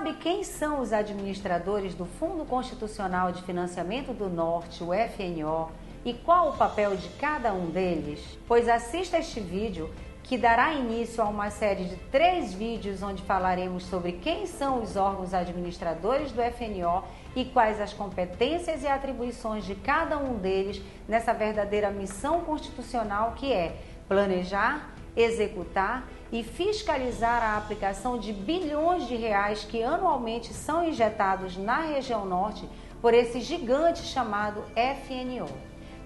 sabe quem são os administradores do Fundo Constitucional de Financiamento do Norte, o FNO, e qual o papel de cada um deles? Pois assista este vídeo que dará início a uma série de 3 vídeos onde falaremos sobre quem são os órgãos administradores do FNO e quais as competências e atribuições de cada um deles nessa verdadeira missão constitucional que é planejar, executar e fiscalizar a aplicação de bilhões de reais que anualmente são injetados na região norte por esse gigante chamado FNO.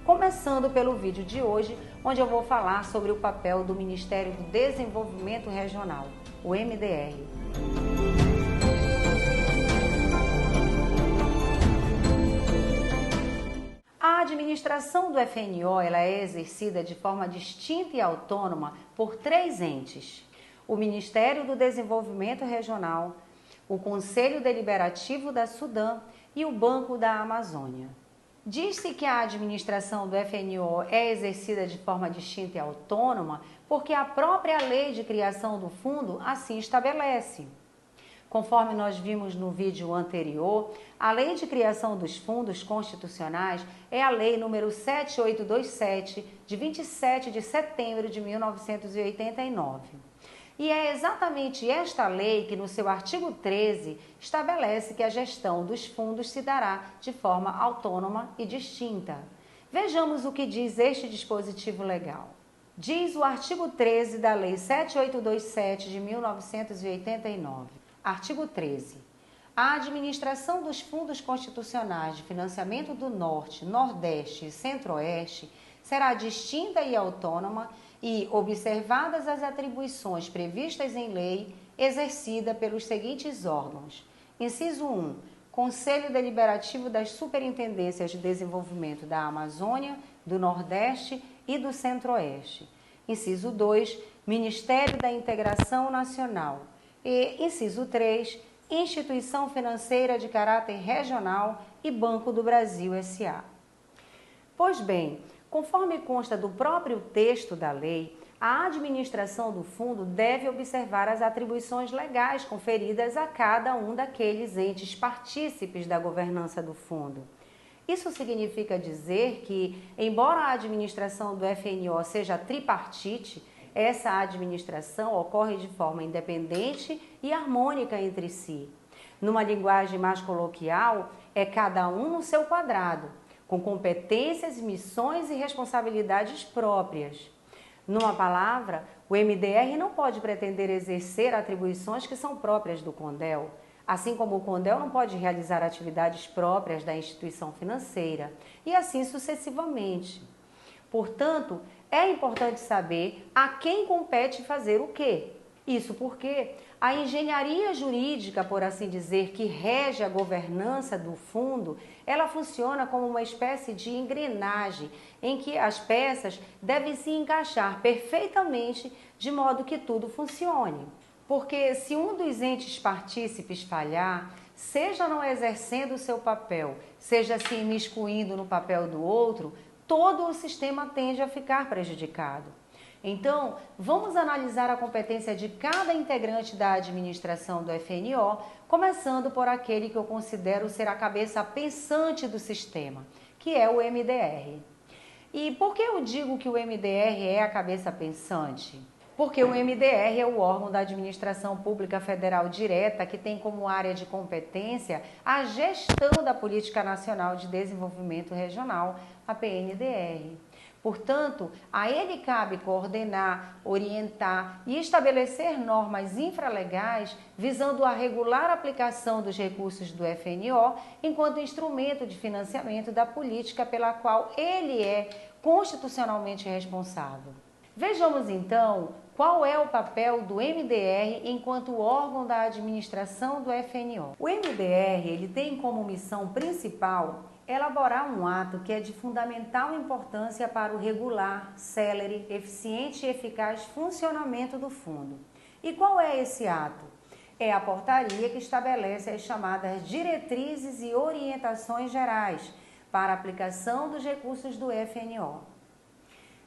Começando pelo vídeo de hoje, onde eu vou falar sobre o papel do Ministério do Desenvolvimento Regional, o MDR. A administração do FNO ela é exercida de forma distinta e autônoma por 3 entes: o Ministério do Desenvolvimento Regional, o Conselho Deliberativo da Sudã e o Banco da Amazônia. Diz-se que a administração do FNO é exercida de forma distinta e autônoma porque a própria lei de criação do fundo assim estabelece. Conforme nós vimos no vídeo anterior, a Lei de Criação dos Fundos Constitucionais é a Lei número 7827, de 27 de setembro de 1989. E é exatamente esta lei que, no seu artigo 13, estabelece que a gestão dos fundos se dará de forma autônoma e distinta. Vejamos o que diz este dispositivo legal. Diz o artigo 13 da Lei 7827 de 1989. Artigo 13. A administração dos fundos constitucionais de financiamento do Norte, Nordeste e Centro-Oeste será distinta e autônoma e, observadas as atribuições previstas em lei, exercida pelos seguintes órgãos. Inciso 1. Conselho Deliberativo das Superintendências de Desenvolvimento da Amazônia, do Nordeste e do Centro-Oeste. Inciso 2. Ministério da Integração Nacional. E, inciso 3, Instituição Financeira de Caráter Regional e Banco do Brasil S.A. Pois bem, conforme consta do próprio texto da lei, a administração do fundo deve observar as atribuições legais conferidas a cada um daqueles entes partícipes da governança do fundo. Isso significa dizer que, embora a administração do FNO seja tripartite, essa administração ocorre de forma independente e harmônica entre si. Numa linguagem mais coloquial, é cada um no seu quadrado, com competências, missões e responsabilidades próprias. Numa palavra, o MDR não pode pretender exercer atribuições que são próprias do CONDEL, assim como o CONDEL não pode realizar atividades próprias da instituição financeira, e assim sucessivamente. Portanto, é importante saber a quem compete fazer o quê. Isso porque a engenharia jurídica, por assim dizer, que rege a governança do fundo, ela funciona como uma espécie de engrenagem em que as peças devem se encaixar perfeitamente de modo que tudo funcione. Porque se um dos entes partícipes falhar, seja não exercendo o seu papel, seja se imiscuindo no papel do outro, todo o sistema tende a ficar prejudicado. Então, vamos analisar a competência de cada integrante da administração do FNO, começando por aquele que eu considero ser a cabeça pensante do sistema, que é o MDR. E por que eu digo que o MDR é a cabeça pensante? Porque o MDR é o órgão da administração pública federal direta que tem como área de competência a gestão da Política Nacional de Desenvolvimento Regional, a PNDR. Portanto, a ele cabe coordenar, orientar e estabelecer normas infralegais visando a regular aplicação dos recursos do FNO enquanto instrumento de financiamento da política pela qual ele é constitucionalmente responsável. Vejamos então qual é o papel do MDR enquanto órgão da administração do FNO. O MDR ele tem como missão principal elaborar um ato que é de fundamental importância para o regular, célere, eficiente e eficaz funcionamento do fundo. E qual é esse ato? É a portaria que estabelece as chamadas diretrizes e orientações gerais para a aplicação dos recursos do FNO.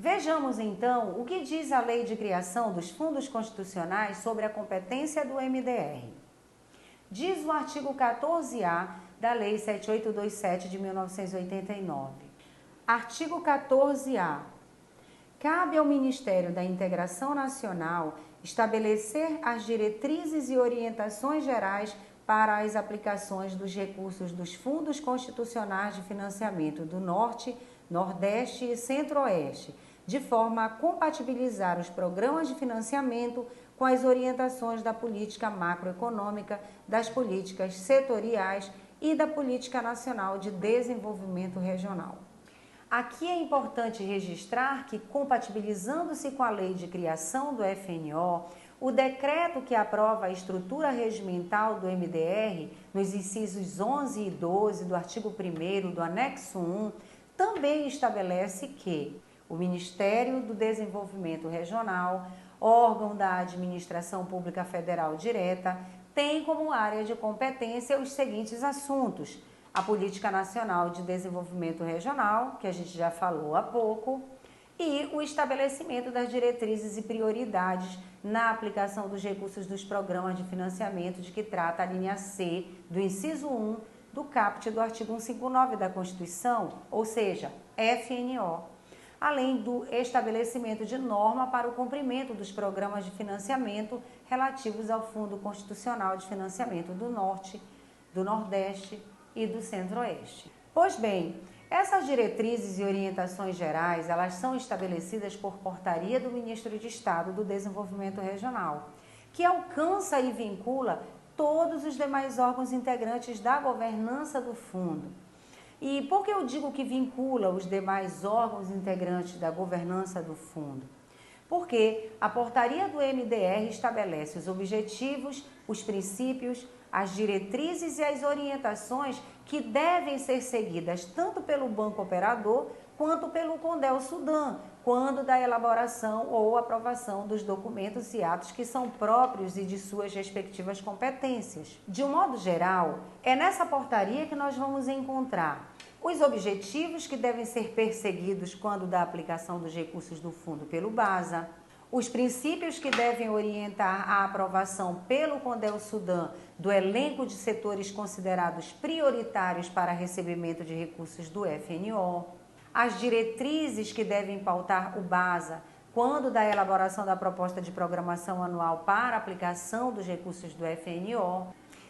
Vejamos então o que diz a Lei de Criação dos Fundos Constitucionais sobre a competência do MDR. Diz o artigo 14A da Lei 7827 de 1989. Artigo 14A. Cabe ao Ministério da Integração Nacional estabelecer as diretrizes e orientações gerais para as aplicações dos recursos dos fundos constitucionais de financiamento do Norte, Nordeste e Centro-Oeste, de forma a compatibilizar os programas de financiamento com as orientações da política macroeconômica, das políticas setoriais e da Política Nacional de Desenvolvimento Regional. Aqui é importante registrar que, compatibilizando-se com a lei de criação do FNO, o decreto que aprova a estrutura regimental do MDR, nos incisos 11 e 12 do artigo 1º do anexo 1, também estabelece que o Ministério do Desenvolvimento Regional, órgão da Administração Pública Federal Direta, tem como área de competência os seguintes assuntos: a Política Nacional de Desenvolvimento Regional, que a gente já falou há pouco, e o estabelecimento das diretrizes e prioridades na aplicação dos recursos dos programas de financiamento de que trata a linha C do inciso 1 do caput do artigo 159 da Constituição, ou seja, FNO, além do estabelecimento de norma para o cumprimento dos programas de financiamento relativos ao Fundo Constitucional de Financiamento do Norte, do Nordeste e do Centro-Oeste. Pois bem, essas diretrizes e orientações gerais, elas são estabelecidas por portaria do Ministro de Estado do Desenvolvimento Regional, que alcança e vincula todos os demais órgãos integrantes da governança do fundo. E por que eu digo que vincula os demais órgãos integrantes da governança do fundo? Porque a portaria do MDR estabelece os objetivos, os princípios, as diretrizes e as orientações que devem ser seguidas tanto pelo Banco Operador quanto pelo CONDEL Sudan, quando da elaboração ou aprovação dos documentos e atos que são próprios e de suas respectivas competências. De um modo geral, é nessa portaria que nós vamos encontrar os objetivos que devem ser perseguidos quando da aplicação dos recursos do fundo pelo BASA, os princípios que devem orientar a aprovação pelo CONDEL Sudan do elenco de setores considerados prioritários para recebimento de recursos do FNO, as diretrizes que devem pautar o BASA quando da elaboração da proposta de programação anual para aplicação dos recursos do FNO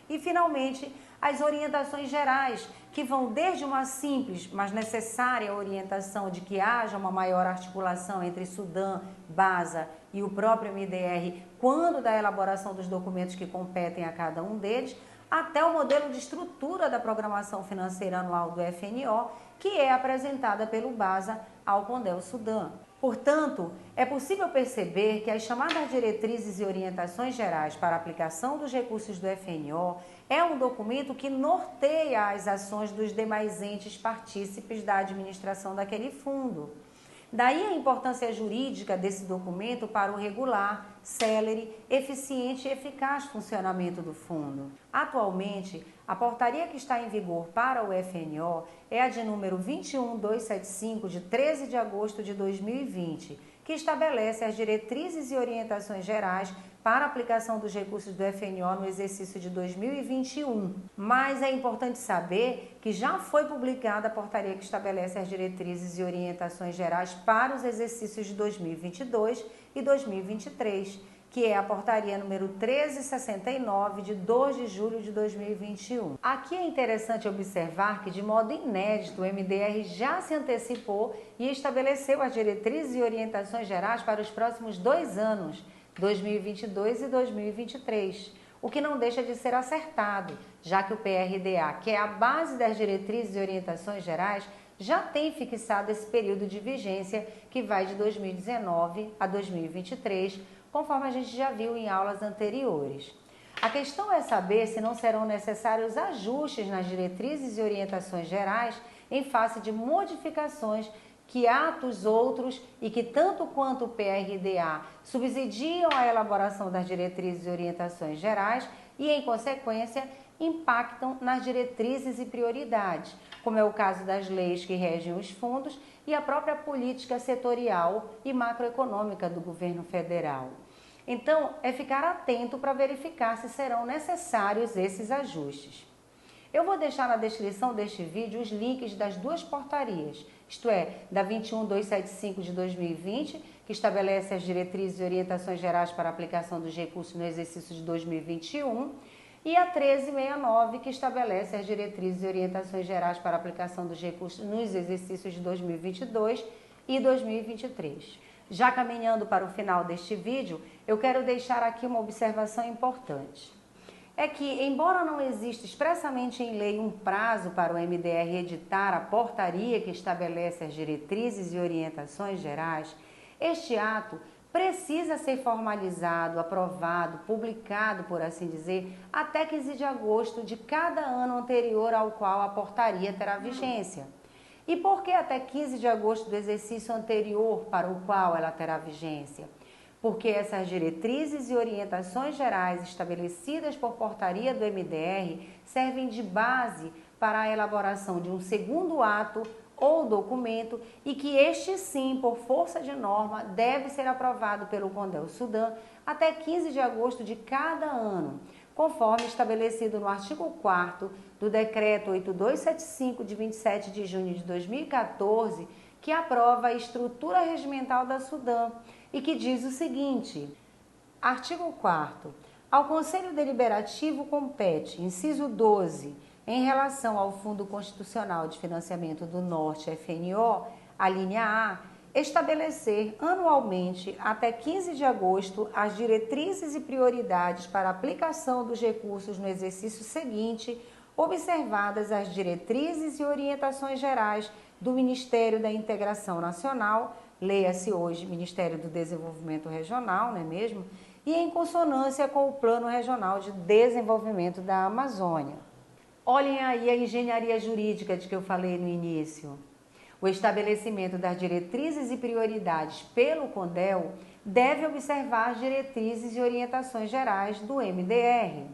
e, finalmente, as orientações gerais, que vão desde uma simples, mas necessária orientação de que haja uma maior articulação entre Sudan, BASA e o próprio MDR quando da elaboração dos documentos que competem a cada um deles, até o modelo de estrutura da programação financeira anual do FNO, que é apresentada pelo BASA ao CONDEL Sudan. Portanto, é possível perceber que as chamadas diretrizes e orientações gerais para a aplicação dos recursos do FNO é um documento que norteia as ações dos demais entes partícipes da administração daquele fundo. Daí a importância jurídica desse documento para o regular, célere, eficiente e eficaz funcionamento do fundo. Atualmente, a portaria que está em vigor para o FNO é a de número 21275, de 13 de agosto de 2020, que estabelece as diretrizes e orientações gerais para a aplicação dos recursos do FNO no exercício de 2021. Mas é importante saber que já foi publicada a portaria que estabelece as diretrizes e orientações gerais para os exercícios de 2022 e 2023, que é a portaria número 1369, de 2 de julho de 2021. Aqui é interessante observar que, de modo inédito, o MDR já se antecipou e estabeleceu as diretrizes e orientações gerais para os próximos 2 anos, 2022 e 2023, o que não deixa de ser acertado, já que o PRDA, que é a base das diretrizes e orientações gerais, já tem fixado esse período de vigência que vai de 2019 a 2023, conforme a gente já viu em aulas anteriores. A questão é saber se não serão necessários ajustes nas diretrizes e orientações gerais em face de modificações que atos outros e que, tanto quanto o PRDA, subsidiam a elaboração das diretrizes e orientações gerais e, em consequência, impactam nas diretrizes e prioridades, como é o caso das leis que regem os fundos e a própria política setorial e macroeconômica do governo federal. Então, é ficar atento para verificar se serão necessários esses ajustes. Eu vou deixar na descrição deste vídeo os links das duas portarias, isto é, da 21275 de 2020, que estabelece as diretrizes e orientações gerais para a aplicação dos recursos no exercício de 2021, e a 1369, que estabelece as diretrizes e orientações gerais para a aplicação dos recursos nos exercícios de 2022 e 2023. Já caminhando para o final deste vídeo, eu quero deixar aqui uma observação importante. É que, embora não exista expressamente em lei um prazo para o MDR editar a portaria que estabelece as diretrizes e orientações gerais, este ato precisa ser formalizado, aprovado, publicado, por assim dizer, até 15 de agosto de cada ano anterior ao qual a portaria terá vigência. E por que até 15 de agosto do exercício anterior para o qual ela terá vigência? Porque essas diretrizes e orientações gerais estabelecidas por portaria do MDR servem de base para a elaboração de um segundo ato ou documento e que este sim, por força de norma, deve ser aprovado pelo CONDEL-SUDAN até 15 de agosto de cada ano, conforme estabelecido no artigo 4º do Decreto 8275 de 27 de junho de 2014, que aprova a estrutura regimental da SUDAN e que diz o seguinte: artigo 4º. Ao Conselho Deliberativo compete, inciso 12, em relação ao Fundo Constitucional de Financiamento do Norte, FNO, a linha A, estabelecer anualmente, até 15 de agosto, as diretrizes e prioridades para a aplicação dos recursos no exercício seguinte, observadas as diretrizes e orientações gerais do Ministério da Integração Nacional, leia-se hoje Ministério do Desenvolvimento Regional, não é mesmo? E em consonância com o Plano Regional de Desenvolvimento da Amazônia. Olhem aí a engenharia jurídica de que eu falei no início. O estabelecimento das diretrizes e prioridades pelo CONDEL deve observar as diretrizes e orientações gerais do MDR.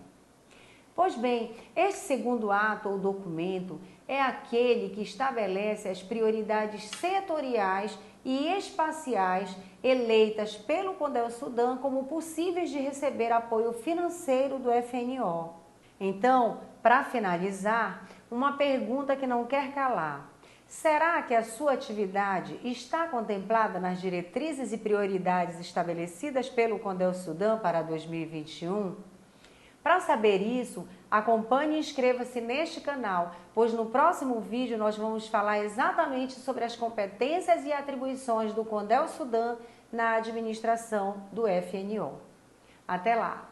Pois bem, este segundo ato ou documento é aquele que estabelece as prioridades setoriais e espaciais eleitas pelo CONDEL-SUDAN como possíveis de receber apoio financeiro do FNO. Então, para finalizar, uma pergunta que não quer calar. Será que a sua atividade está contemplada nas diretrizes e prioridades estabelecidas pelo CONDEL-SUDAN para 2021? Para saber isso, acompanhe e inscreva-se neste canal, pois no próximo vídeo nós vamos falar exatamente sobre as competências e atribuições do CONDEL-SUDAN na administração do FNO. Até lá!